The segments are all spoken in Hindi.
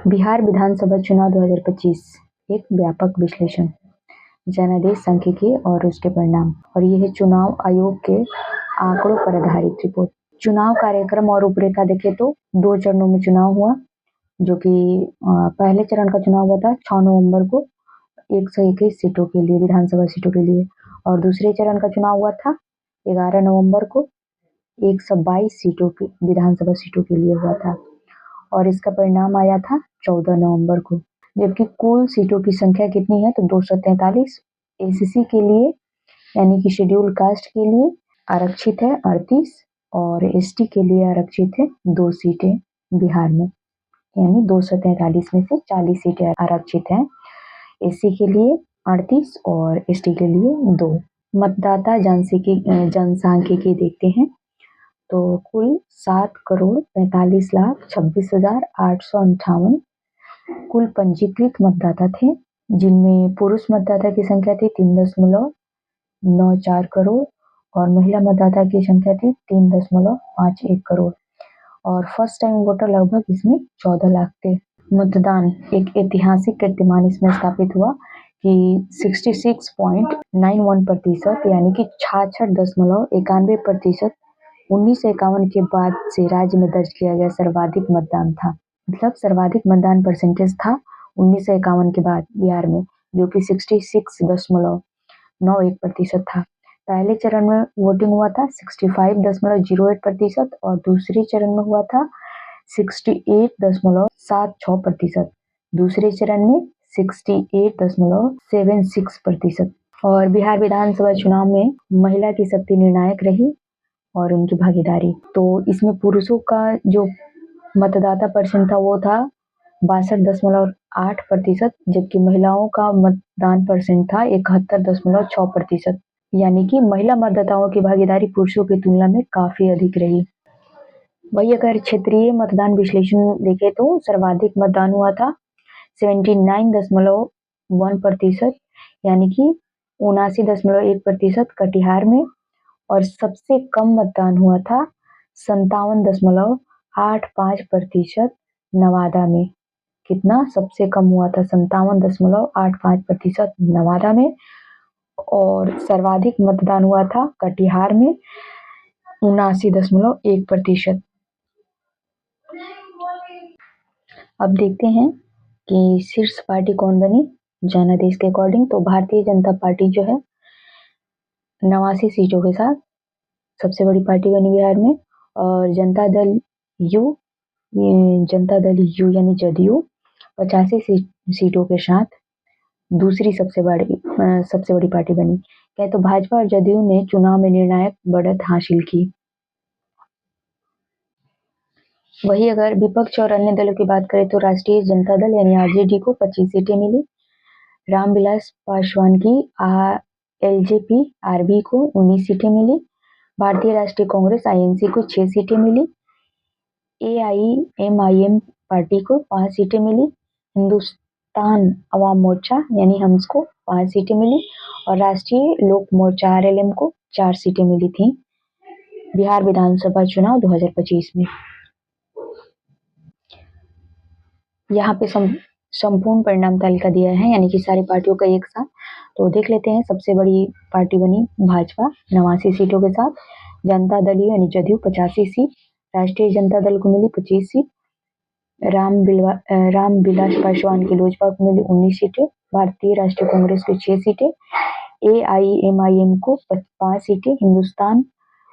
बिहार विधानसभा चुनाव 2025 एक व्यापक विश्लेषण, जनादेश सांख्यिकी और उसके परिणाम। और ये है चुनाव आयोग के आंकड़ों पर आधारित रिपोर्ट। चुनाव कार्यक्रम और रूपरेखा देखें तो 2 चरणों में चुनाव हुआ, जो कि पहले चरण का चुनाव हुआ था 6 नवंबर को 121 सीटों के लिए, विधानसभा सीटों के लिए, और दूसरे चरण का चुनाव हुआ था 11 नवंबर को 122 सीटों की विधानसभा सीटों के लिए हुआ था, और इसका परिणाम आया था 14 नवंबर को। जबकि कुल सीटों की संख्या कितनी है तो 243। एससी के लिए यानी कि शेड्यूल कास्ट के लिए आरक्षित है 38, और एसटी के लिए आरक्षित है 2 सीटें बिहार में, यानी 243 में से 40 सीटें आरक्षित हैं। एससी के लिए 38 और एसटी के लिए 2। मतदाता जनसांख्यिकी देखते हैं तो कुल 7,45,26,858 कुल पंजीकृत मतदाता थे, जिनमें पुरुष मतदाता की संख्या थी 3.94 करोड़ और महिला मतदाता की संख्या थी 3.51 करोड़, और फर्स्ट टाइम वोटर लगभग इसमें 14 लाख थे। मतदान एक ऐतिहासिक कीर्तिमान इसमें स्थापित हुआ कि 66.91% यानी कि 66.91% 1951 के बाद से राज्य में दर्ज किया गया सर्वाधिक मतदान था। मतलब सर्वाधिक मतदान परसेंटेज था 1951 के बाद बिहार में, जो कि 66.91% था। पहले चरण में वोटिंग हुआ था 65.08% और दूसरे चरण में हुआ था 68.76%, दूसरे चरण में 68.76%। और बिहार विधानसभा चुनाव में महिला की शक्ति निर्णायक रही और उनकी भागीदारी। तो इसमें पुरुषों का जो मतदाता परसेंट था वो था 62.8%, जबकि महिलाओं का मतदान परसेंट था 71.6%, यानी कि महिला मतदाताओं की भागीदारी पुरुषों की तुलना में काफी अधिक रही। वही अगर क्षेत्रीय मतदान विश्लेषण देखें तो सर्वाधिक मतदान हुआ था 79.1%, यानी कि 79.1% कटिहार में, और सबसे कम मतदान हुआ था 57.85% नवादा में। कितना सबसे कम हुआ था? 57.85% नवादा में, और सर्वाधिक मतदान हुआ था कटिहार में 79.1%। अब देखते हैं कि शीर्ष पार्टी कौन बनी जनादेश के अकॉर्डिंग। तो भारतीय जनता पार्टी जो है 89 सीटों के साथ सबसे बड़ी पार्टी बनी बिहार में, और जनता दल यू यानी जदयू 85 सीटों के साथ दूसरी सबसे बड़ी पार्टी बनी। क्या तो भाजपा और जदयू ने चुनाव में निर्णायक बढ़त हासिल की। वही अगर विपक्ष और अन्य दलों की बात करें तो राष्ट्रीय जनता दल यानी आरजेडी को 25 सीटें मिली, रामविलास पासवान की एलजेपी आरबी को 19 सीटें मिली, भारतीय राष्ट्रीय कांग्रेस आईएनसी को 6 सीटें मिली, एआईएमआईएम पार्टी को 5 सीटें मिली, हिंदुस्तान अवाम मोर्चा यानी हम्स को 5 सीटें मिली, और राष्ट्रीय लोक मोर्चा आरएलएम को 4 सीटें मिली थी बिहार विधानसभा चुनाव 2025 में। यहाँ पे संपूर्ण परिणाम तालिका दिया है, यानी कि सारी पार्टियों का एक साथ। तो देख लेते हैं। सबसे बड़ी पार्टी बनी भाजपा 89 सीटों के साथ, जनता दल यानी जदयू 85 सीट, राष्ट्रीय जनता दल को मिली 25 सीट, रामविलास पासवान की लोजपा को मिली 19 सीटें, भारतीय राष्ट्रीय कांग्रेस को 6 सीटें, एआईएमआईएम को 5 सीटें, हिंदुस्तान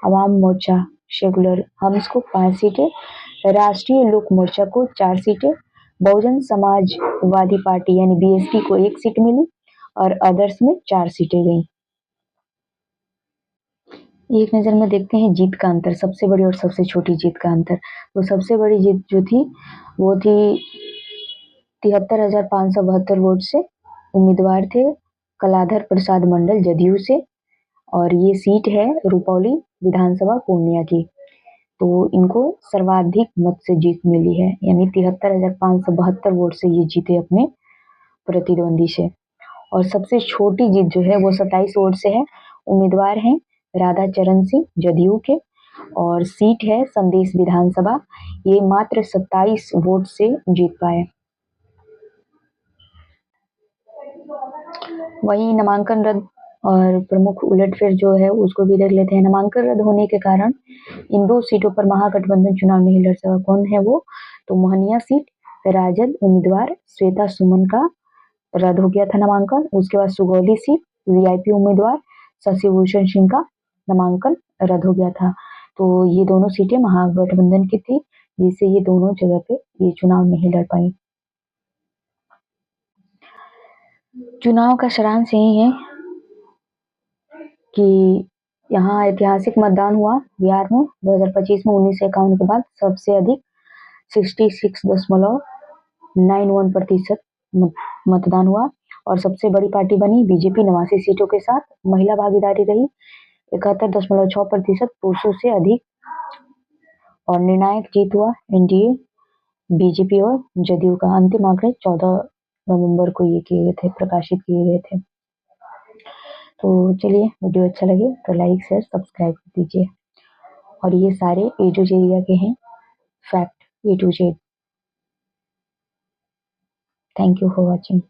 अवाम मोर्चा सेकुलर हम्स को 5 सीटें, राष्ट्रीय लोक मोर्चा को 4 सीटें, बहुजन समाजवादी पार्टी यानी बीएसपी को 1 सीट मिली, और अदर्स में 4 सीटें गईं। एक नजर में देखते हैं जीत का अंतर, सबसे बड़ी और सबसे छोटी जीत का अंतर। तो सबसे बड़ी जीत जो थी वो थी 73,572 वोट से। उम्मीदवार थे कलाधर प्रसाद मंडल जदयू से, और ये सीट है रुपौली विधानसभा पूर्णिया की। तो इनको सर्वाधिक मत से जीत मिली है, यानी 73,572 वोट से ये जीते अपने प्रतिद्वंदी से। और सबसे छोटी जीत जो है वो 27 वोट से है। उम्मीदवार हैं राधा चरण सिंह जदयू के, और सीट है संदेश विधानसभा, ये मात्र 27 वोट से जीत पाए। वहीं नामांकन रद्द और प्रमुख उलटफेर जो है उसको भी देख लेते हैं। नामांकन रद्द होने के कारण इन 2 सीटों पर महागठबंधन चुनाव नहीं लड़ सका। कौन है वो? तो मोहनिया सीट राजद उम्मीदवार श्वेता सुमन का रद्द हो गया था नामांकन। उसके बाद सुगौली सीट वीआईपी उम्मीदवार शशिभूषण सिंह का नामांकन रद्द हो गया था। तो ये दोनों सीटें महागठबंधन की थी, जिससे ये दोनों जगह पे ये चुनाव नहीं लड़ पाई। चुनाव का सारांश यही है कि यहाँ ऐतिहासिक मतदान हुआ बिहार में 2025 में 1951 के बाद सबसे अधिक 66.91% मतदान हुआ और सबसे बड़ी पार्टी बनी बीजेपी 89 सीटों के साथ। महिला भागीदारी रही 71.6%, पुरुषों से अधिक और निर्णायक जीत हुआ एनडीए बीजेपी और जदयू का। अंतिम आंकड़े 14 नवंबर को ये किए गए थे, प्रकाशित किए गए थे। तो चलिए, वीडियो अच्छा लगे तो लाइक शेयर सब्सक्राइब कर दीजिए। और ये सारे ए टू जेड एरिया के हैं, fact A to Z. Thank you for watching.